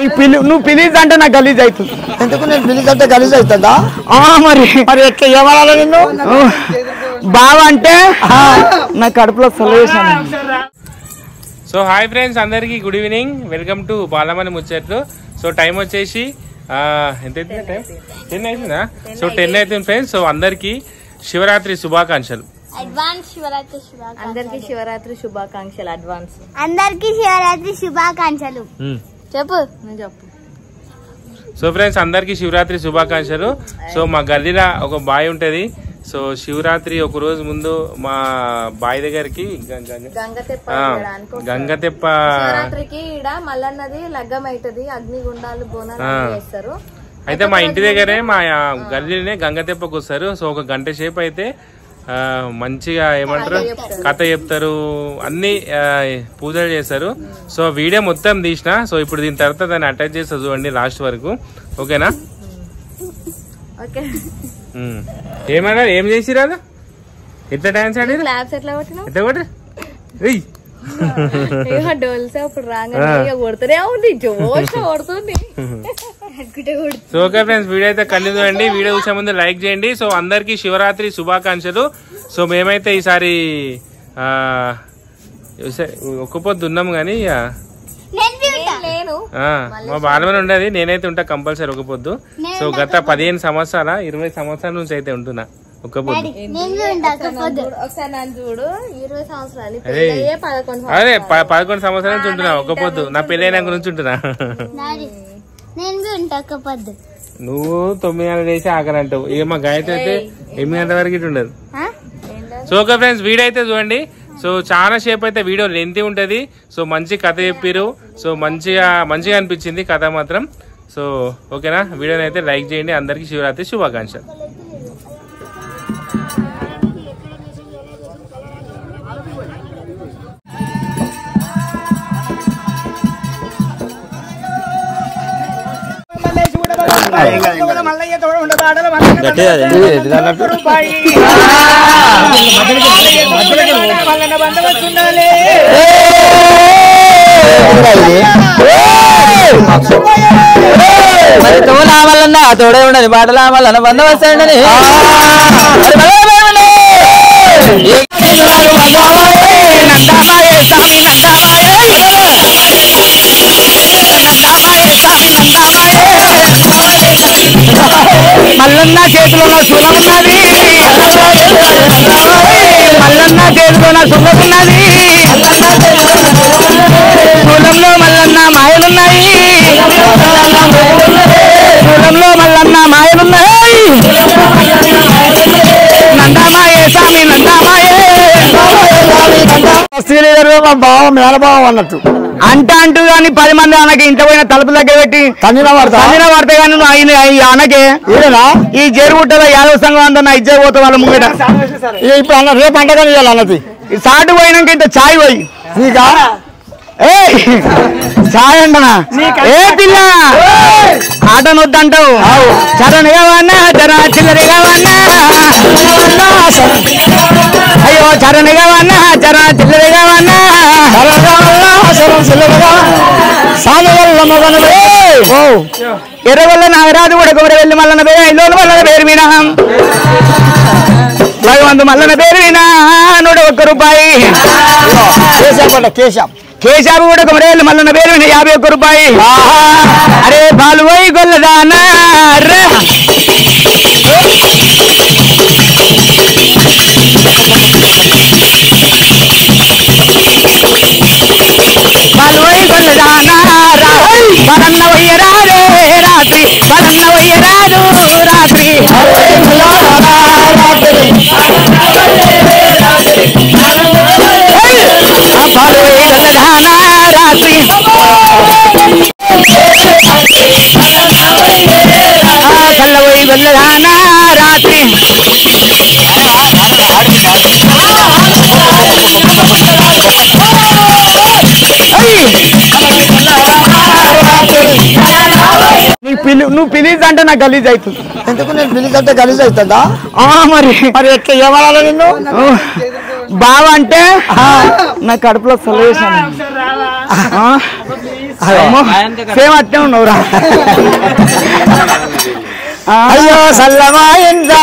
నువ్వు ప్లీజ్ అంటే నాకు గలీజ్ అవుతుంది. ఎందుకు నేను ప్లీజ్ అంటే గలీజ్ అవుతుందా? మరి మరి ఎట్లా ఏమనాలి నిన్ను? బాగా అంటే నా కడుపులో సొల్యూషన్. సో హాయ్ ఫ్రెండ్స్, అందరికీ good evening. Welcome to Balamani ముచ్చట్లు. సో టైం వచ్చేసి ఎంత అవుతుంది? టైం 10 అవుతుందా? సో 10 అవుతుంది ఫ్రెండ్స్. సో అందరికీ శివరాత్రి శుభాకాంక్షలు. అందరికి శివరాత్రి శుభాకాంక్షలు. అడ్వాన్స్ అందరికి శివరాత్రి శుభాకాంక్షలు. చెప్పు, నేను చెప్పు. సో ఫ్రెండ్స్, అందరికీ శివరాత్రి శుభాకాంక్షలు. సో మా గల్లీలో ఒక బాయ్ ఉంటది. సో శివరాత్రి ఒక రోజు ముందు మా బాయ్ దగ్గరికి గంగతెప్ప శివరాత్రికి ఈడ మల్లన్నది లగ్గం అవుతుంది. అగ్నిగుండాలు బోనాలు చేస్తారు. అయితే మా ఇంటి దగ్గరే మా గల్లీనే గంగతెప్పకు వస్తారు. సో ఒక గంట సేపు అయితే మంచిగా ఏమంటారు కథ చెప్తారు, అన్ని పూజలు చేస్తారు. సో వీడియో మొత్తం తీసిన. సో ఇప్పుడు దీని తర్వాత దాన్ని అటాచ్ చేస్తా చూడండి లాస్ట్ వరకు. ఓకేనా? ఏమన్నా ఏం చేసిరా? ఎట్లా డాన్స్ ఆడి ఎట్లా కొట్టినా ఎట్లా కొట్టు డోల్సే అప్పుడు రాగానే కొడుతూనే ఉంది, జోష్ కొడుతుంది. సో ఓకే ఫ్రెండ్స్, వీడియో అయితే కంటిన్యూ చేయండి. వీడియో చూసే ముందు లైక్ చేయండి. సో అందరికి శివరాత్రి శుభాకాంక్షలు. సో మేమైతే ఈసారి ఒక్క పొద్దు ఉన్నాము కానీ మా బాలమని ఉండేది, నేనైతే ఉంటా కంపల్సరీ ఒక పొద్దు. సో గత 15 సంవత్సరాల 20 సంవత్సరాల నుంచి అయితే ఉంటున్నా ఒక్క పొద్దు. ఒకసారి నన్ను చూడు, 20 సంవత్సరాలు అదే 11 సంవత్సరాల నుంచి ఉంటున్నా ఒక్క పొద్దు. నా పెళ్ళైనాక నుంచి ఉంటున్నా. నువ్వు 9 గంటలు చేసి ఆఖరి అంటావు. ఇక మా గాయత్రి అయితే 8 గంటల వరకు ఇటు ఉండదు. సో ఓకే ఫ్రెండ్స్, వీడియో అయితే చూడండి. సో చాలా సేపు అయితే వీడియో లెంతీ ఉంటది. సో మంచి కథ చెప్పిరు. సో మంచిగా అనిపించింది కథ మాత్రం. సో ఓకేనా? వీడియోని అయితే లైక్ చేయండి. అందరికి శివరాత్రి శుభాకాంక్షలు. మరి తోలా వల్ల తోడే ఉండదు, బాటలా వల్ల బంద వస్తాడని. మల్లన్న చేతిలో సులభన్నది, మల్లన్న చేతిలో సులభన్నది, కులంలో మల్లన్న మాయలున్నాయి, కులంలో మల్లన్న మాయలున్నాయి. నందమాయే స్వామి నందమాయే. మా బావ మేనభావం అన్నట్టు అంటూ గాని 10 మంది అనకి ఇంత పోయిన తలుపు దగ్గర పెట్టి తన్నిన పడితే గాని అనకే ఈ జరుగుట్టలో యాదవ సంఘం అంతా నా ఇజ్జ పోతా వాళ్ళ ముంగట. ఇప్పుడు అన్న రేపు అంటగానే అన్నది సాటు పోయినాక ఇంత చాయ్ పోయి నీకా చాయ్ అంటనా? ఏ పిల్ల ఆట నొద్దంటావు. చరణగా వన్నా జర చిల్లరిగా వన్నా, అయ్యో చరణగా వన్నా జర చిల్లరిగా వన్నా, ఎర్రగొల్ల నాగరాజు కూడా గుమర వెళ్ళి మల్లన పేరు ఐలోను మల్లన పేరు వినా, భగవంతు మల్లన పేరు వినా 101 రూపాయి. కేశాబు కూడా గుమరేళ్ళు మల్లన పేరు వినా 51 రూపాయి. అరే పాలు పోయి గొల్లదానా పాల్వోయి గొల్లదానా పరన్న వయ్యరారే రాత్రి, పరన్న వయ్యరాదు రాత్రి, పాల్వోయి గొల్లదానా రాత్రి, కల్లవోయి గొల్లదానా రాత్రి. నువ్వు ప్లీజ్ అంటే నాకు గలీజ్ అవుతుంది. ఎందుకు నేను ప్లీజ్ అంటే గలీజ్ అవుతుందా? మరి ఎట్లా ఏమనాలి నిన్ను? బాగా అంటే నా కడుపులో సొల్యూషన్. సేమ్ అట్నే ఉన్నావురా. అయ్యో సల్లమా ఇంద్ర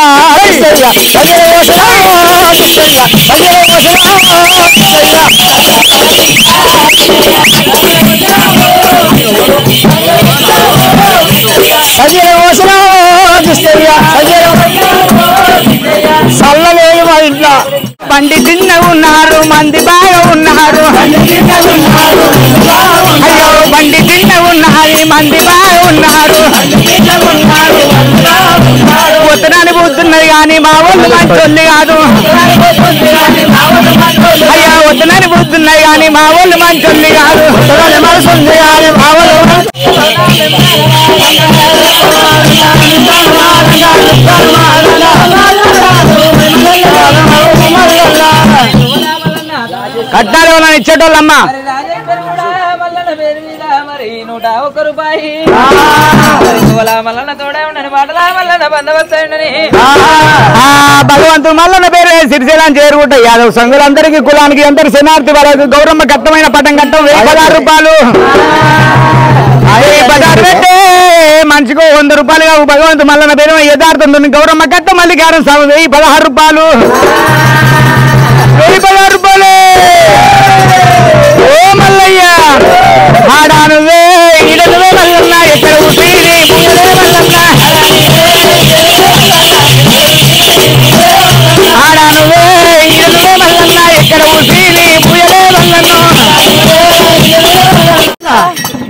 సల్లలేదు మా ఇంట్లో. పండి తిన్న ఉన్నారు మంది బాగా ఉన్నారు. అయ్యో బండి తిన్న ఉన్నది మంది బాగా ఉన్నారు. ఉత్తరాన్ని పోతున్నది కానీ మా వాళ్ళు మంచోళ్ళు కాదు. అయ్యా ఉత్తరాన్ని పోతున్నది కానీ మా వాళ్ళు మంచోళ్ళు కాదు. మనసు ఉంది కానీ మా వాళ్ళు కట్టాలి వాళ్ళని ఇచ్చేటోళ్ళమ్మా. భగవంతుడు మల్లన్న పేరు సిరిశైలం చేరుకుంటా యాదవ్ సంఘులందరికీ కులానికి అందరి శనార్థి వరకు గౌరమ్మ కట్టమైన పట్టం కట్టం 16 రూపాయలు. బజారు పెట్టే మనిషికి 100 రూపాయలు కావు. భగవంతు మల్లన్న పేరు యథార్థం గౌరమ్మ కట్ట మళ్ళీ గారం 1016 రూపాయలు. 1016 రూపాయలు. ఓ మల్లయ్య ఆడానువే ఇడనువే మల్లన్న ఎక్కడ ఊపిరి మల్లన్న ఆడానువే ఇడనువే మల్లన్న ఎక్కడ ఊపిరి పూయలే మల్లన్న.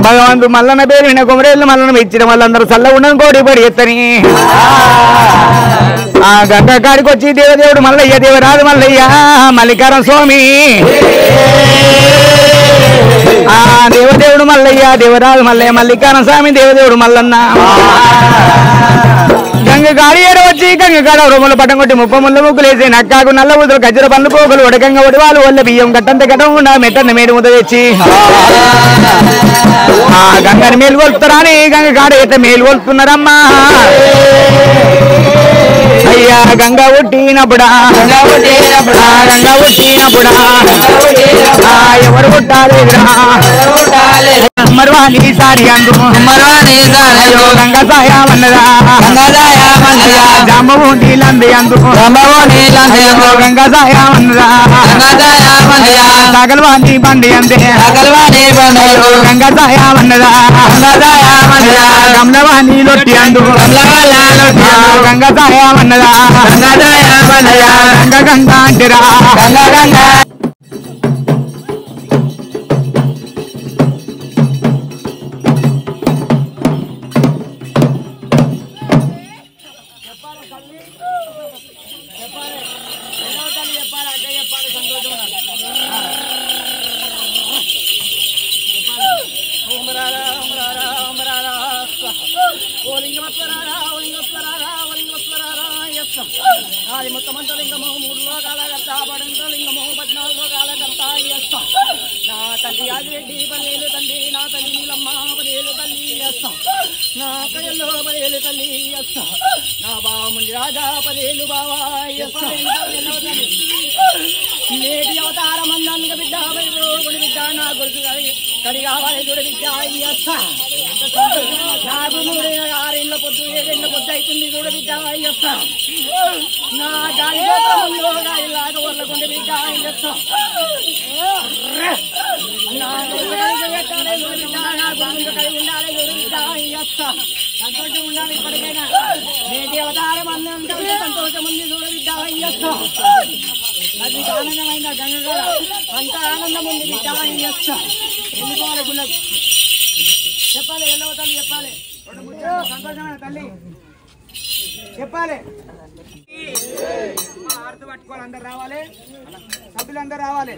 భగవంతు మల్లన్న పేరు విన కొమరేళ్ళు మల్లన్న ఇచ్చిన వాళ్ళందరూ చల్ల ఉండని కోడి పడి ఎత్తని ఆ గంగ కాడికి వచ్చి దేవదేవుడు మల్లయ్య దేవరాజు మల్లయ్య మల్లికారం స్వామి ఆ దేవదేవుడు మల్లయ్య దేవరాజు మల్లయ్య మల్లికారం స్వామి దేవదేవుడు మల్లన్న గంగ కాడి ఏడు వచ్చి గంగ కాడ రొమ్ములు పట్టం కొట్టి 30 ముళ్ళు ముగ్గులేసి నక్కాకు నల్ల ఊదులు గజ్జల పండ్లు పోగులు ఉడకంగా ఒడివాలు ఒళ్ళ బియ్యం గట్టంత గట్టకుండా మెట్టని మేడి ముద్ద తెచ్చి ఆ గంగని మేలు కొలుపుతారా అని గంగ కాడ ఎట్లా మేలు కొలుపుతున్నారమ్మా. అయ్యా గంగ ఉట్టినప్పుడా గంగ ఉట్టినప్పుడా ఎవరు పుట్టాలేదురా మరవాణి సారి అందు గంగ సాయమన్నదా జమ్మూ నీలంది అందుకు గంగ సాయమన్నదా సగల్వాణి బండి అందే గంగ సాయమన్నదా గమలవాణి లొట్టి అందు గంగ సాయమన్నదా గంగ గంగ అంటిరా చెప్పాలి పట్టుకోవాలి. అందరు రావాలి, సభ్యులందరూ రావాలి.